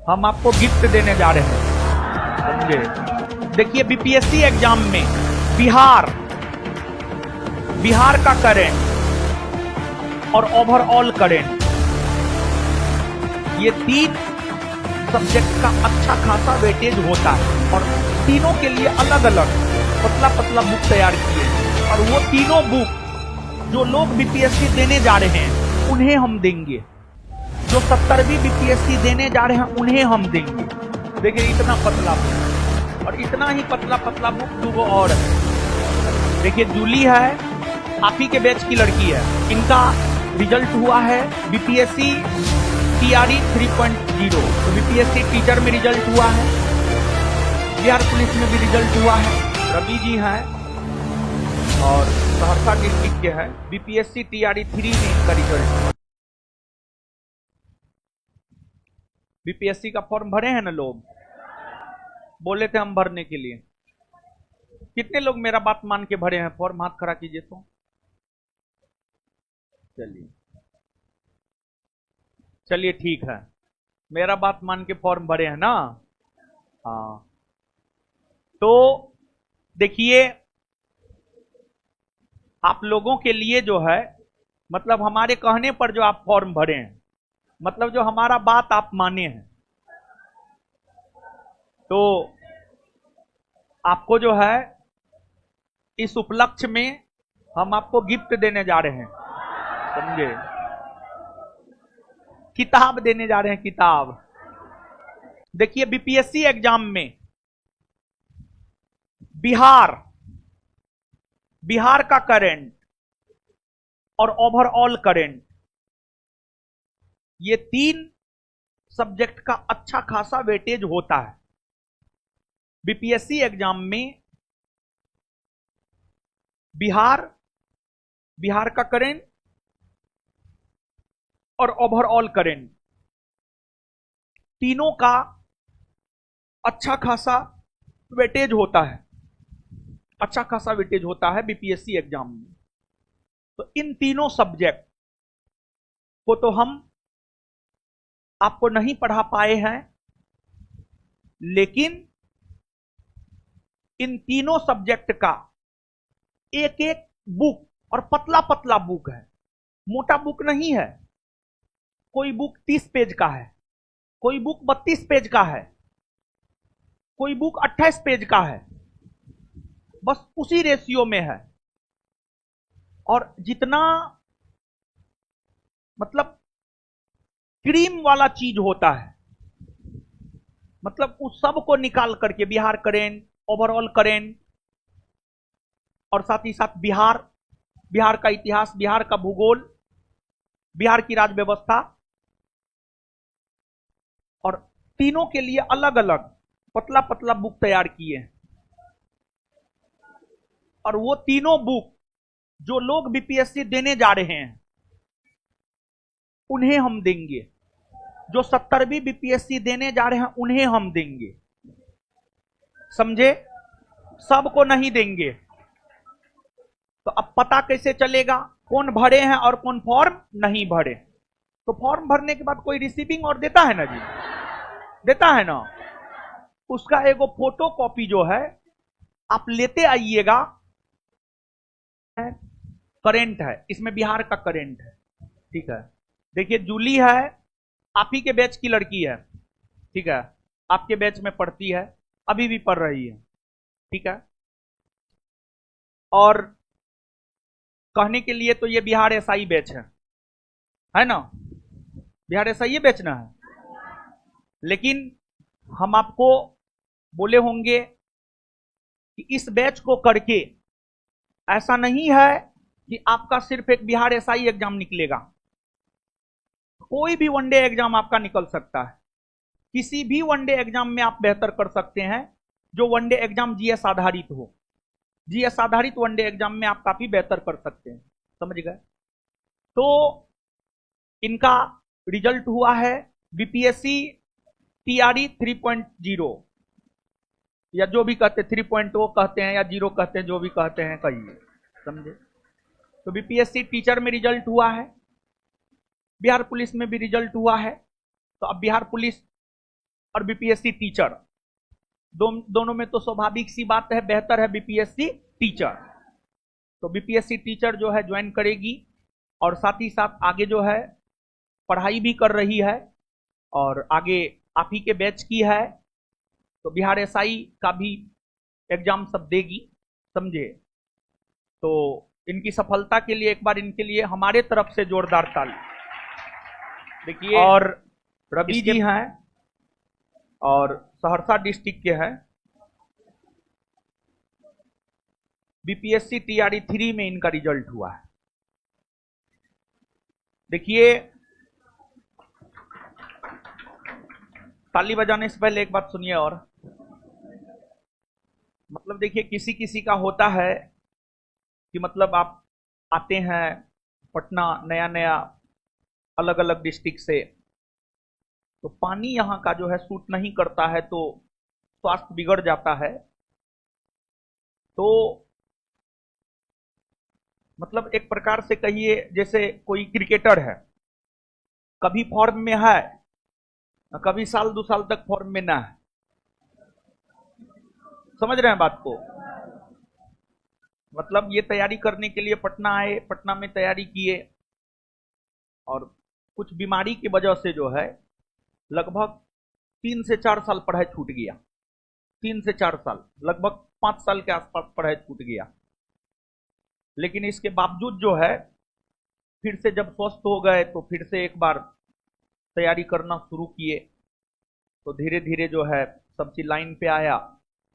हम आपको गिफ्ट देने जा रहे हैं, समझे। देखिए बीपीएससी एग्जाम में बिहार का करेंट और ओवरऑल करेंट, ये 3 सब्जेक्ट का अच्छा खासा वेटेज होता है और तीनों के लिए अलग अलग पतला पतला बुक तैयार किए हैं। और वो तीनों बुक जो लोग बीपीएससी देने जा रहे हैं उन्हें हम देंगे, जो 70वीं बीपीएससी देने जा रहे हैं उन्हें हम देंगे। देखिए इतना पतला बुक और इतना ही पतला पतला बुक दूगो और है। देखिए जूली है, आप ही के बैच की लड़की है, इनका रिजल्ट हुआ है बीपीएससी टीआरई 3.0। तो बीपीएससी टीचर में रिजल्ट हुआ है, बिहार पुलिस में भी रिजल्ट हुआ है। रवि जी हैं और सहरसा डिस्ट्रिक्ट के हैं, बीपीएससी टीआरई 3 में इनका रिजल्ट हुआ। बीपीएससी का फॉर्म भरे हैं ना लोग, बोले थे हम भरने के लिए। कितने लोग मेरा बात मान के भरे हैं फॉर्म, हाथ खड़ा कीजिए तो। चलिए ठीक है, मेरा बात मान के फॉर्म भरे हैं ना। हाँ तो देखिए आप लोगों के लिए जो है, मतलब हमारे कहने पर जो आप फॉर्म भरे हैं, मतलब जो हमारा बात आप माने हैं, तो आपको जो है इस उपलक्ष्य में हम आपको गिफ्ट देने जा रहे हैं, समझे। किताब देने जा रहे हैं, किताब। देखिए बीपीएससी एग्जाम में बिहार का करेंट और ओवरऑल करेंट, ये 3 सब्जेक्ट का अच्छा खासा वेटेज होता है। बीपीएससी एग्जाम में बिहार का करेंट और ओवरऑल करेंट, तीनों का अच्छा खासा वेटेज होता है, अच्छा खासा वेटेज होता है बीपीएससी एग्जाम में। तो इन तीनों सब्जेक्ट को तो हम आपको नहीं पढ़ा पाए हैं, लेकिन इन तीनों सब्जेक्ट का एक एक बुक, और पतला पतला बुक है, मोटा बुक नहीं है। कोई बुक 30 पेज का है, कोई बुक 32 पेज का है, कोई बुक 28 पेज का है, बस उसी रेशियो में है। और जितना मतलब क्रीम वाला चीज होता है, मतलब उस सब को निकाल करके बिहार करेंट, ओवरऑल करेंट, और साथ ही साथ बिहार का इतिहास, बिहार का भूगोल, बिहार की राज्य व्यवस्था, और तीनों के लिए अलग अलग पतला पतला बुक तैयार किए हैं। और वो तीनों बुक जो लोग बीपीएससी देने जा रहे हैं उन्हें हम देंगे, जो 70वीं बीपीएससी देने जा रहे हैं उन्हें हम देंगे, समझे। सबको नहीं देंगे। तो अब पता कैसे चलेगा कौन भरे हैं और कौन फॉर्म नहीं भरे? तो फॉर्म भरने के बाद कोई रिसीविंग और देता है ना जी, देता है ना, उसका एगो फोटो कॉपी जो है आप लेते आइएगा। करेंट है, इसमें बिहार का करेंट है, ठीक है। देखिए जूली है, आप ही के बैच की लड़की है, ठीक है, आपके बैच में पढ़ती है, अभी भी पढ़ रही है, ठीक है। और कहने के लिए तो ये बिहार एसआई बैच है ना, बिहार एसआई बैच ना है। लेकिन हम आपको बोले होंगे कि इस बैच को करके ऐसा नहीं है कि आपका सिर्फ एक बिहार एसआई एग्जाम निकलेगा, कोई भी वनडे एग्जाम आपका निकल सकता है। किसी भी वनडे एग्जाम में आप बेहतर कर सकते हैं, जो वनडे एग्जाम जीएस आधारित हो। जीएस आधारित वनडे एग्जाम में आप काफी बेहतर कर सकते हैं, समझ गए। तो इनका रिजल्ट हुआ है बीपीएससी टीआरई 3.0, या जो भी कहते 3.0 कहते हैं या 0 कहते हैं, जो भी कहते हैं कहिए, समझे। तो बीपीएससी टीचर में रिजल्ट हुआ है, बिहार पुलिस में भी रिजल्ट हुआ है। तो अब बिहार पुलिस और बीपीएससी टीचर, दोनों में तो स्वाभाविक सी बात है, बेहतर है बीपीएससी टीचर। तो बीपीएससी टीचर जो है ज्वाइन करेगी और साथ ही साथ आगे जो है पढ़ाई भी कर रही है और आगे आप ही के बैच की है, तो बिहार एसआई का भी एग्जाम सब देगी, समझे। तो इनकी सफलता के लिए एक बार इनके लिए हमारे तरफ से जोरदार ताली। देखिए, और रवि जी हैं और सहरसा डिस्ट्रिक्ट के हैं, बीपीएससी टीआरई 3 में इनका रिजल्ट हुआ है। देखिए, ताली बजाने से पहले एक बात सुनिए, और मतलब देखिए किसी किसी का होता है कि मतलब आप आते हैं पटना नया नया अलग अलग डिस्ट्रिक्ट से, तो पानी यहाँ का जो है सूट नहीं करता है, तो स्वास्थ्य बिगड़ जाता है। तो मतलब एक प्रकार से कहिए जैसे कोई क्रिकेटर है, कभी फॉर्म में है, कभी साल 2 साल तक फॉर्म में ना है, समझ रहे हैं बात को। मतलब ये तैयारी करने के लिए पटना आए, पटना में तैयारी किए और कुछ बीमारी की वजह से जो है लगभग 3 से 4 साल पढ़ाई छूट गया, 3 से 4 साल, लगभग 5 साल के आसपास पढ़ाई छूट गया। लेकिन इसके बावजूद जो है फिर से जब स्वस्थ हो गए तो फिर से एक बार तैयारी करना शुरू किए, तो धीरे धीरे जो है सब चीज लाइन पे आया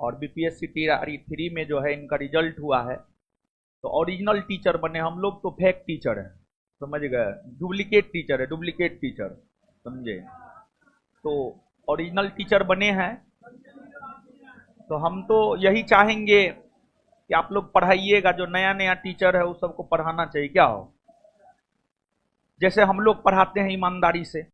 और बीपीएससी टीआरई 3 में जो है इनका रिजल्ट हुआ है। तो ओरिजिनल टीचर बने, हम लोग तो फेक टीचर है, समझ गए, डुप्लीकेट टीचर है, डुप्लीकेट टीचर, समझे। तो ओरिजिनल टीचर बने हैं, तो हम तो यही चाहेंगे कि आप लोग पढ़ाइएगा, जो नया नया टीचर है उस सबको पढ़ाना चाहिए, क्या हो, जैसे हम लोग पढ़ाते हैं ईमानदारी से।